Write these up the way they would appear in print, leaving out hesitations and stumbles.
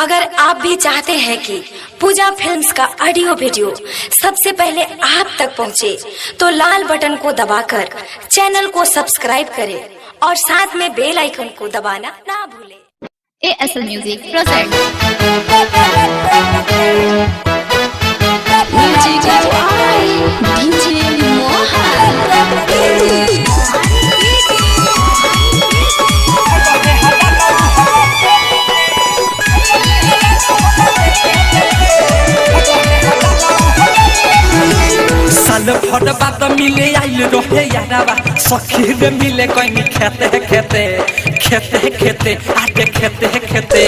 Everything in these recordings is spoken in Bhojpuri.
अगर आप भी चाहते हैं कि पूजा फिल्म्स का ऑडियो वीडियो सबसे पहले आप तक पहुंचे, तो लाल बटन को दबाकर चैनल को सब्सक्राइब करें और साथ में बेल आइकन को दबाना ना भूलें। ASL Music presents DJ Mohan। साल भर बाद मिले आइल रहे याराबा सखी रे मिले कहीं खेते खेते खेते खेते आटे खेते खेते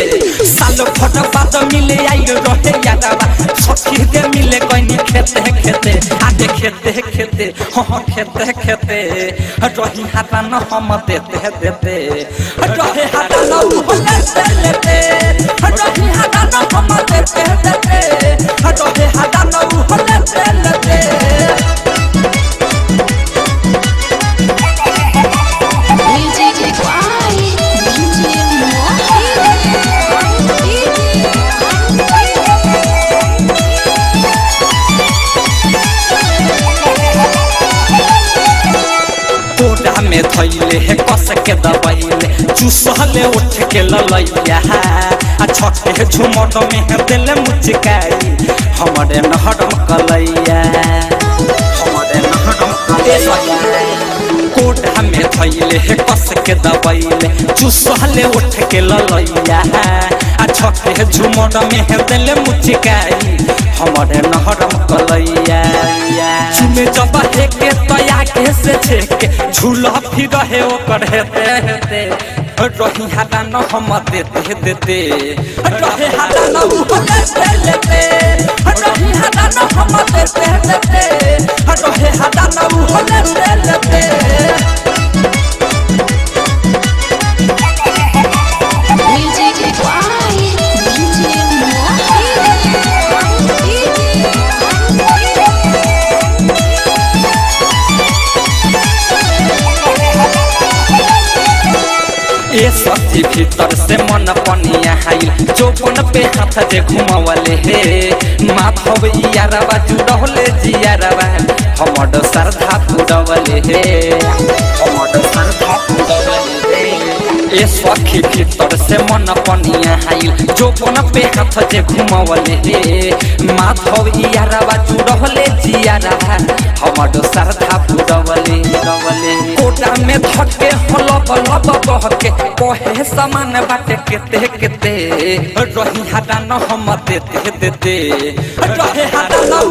साल भर बाद मिले आइल रहे याराबा सखी रे मिले कहीं खेते खेते आटे खेते खेते हाँ खेते खेते रही हाथा न हम देते देते रहे हाथा न लेते लेते रही हाथा न हम देते देते रहे हाथा न लेते लेते में थैले है कस के दबाइले चूसले उठ के ललैया आ छके झुमट में है दिल मुचकाई हमारे नहरम कलैया हमारे नहरम कलैया कोटा में थैले है कस के दबाइले चूसले उठ के ललैया आ छके झुमट में है दिल मुचकाई हमारे नहरम कलैया चुमे जब है के तया के से छेके झूला फिर रहे ओकर हेते हेते रही हाथा न हम देते देते रहे हाथा न लेते लेते रही हाथा न हम देते देते रहे हाथा न लेते लेते ये सच्ची भीतर से मन पनिया हाइल चौपन पे हाथ जे घुमावले हे माधव यारवा जुड़ले जियारवा हमर श्रद्धा पूरवले हे हमर श्रद्धा पूरवले हे ये सखी भीतर से मन पनिया हाइल चौपन पे हाथ जे घुमावले हे माधव यारवा जुड़ले जियारवा हमर श्रद्धा पूरवले कोटा में धके हलब लब बहके कहे समान बाटे केते केते रही हाथा न हम देते देते रहे हाथा न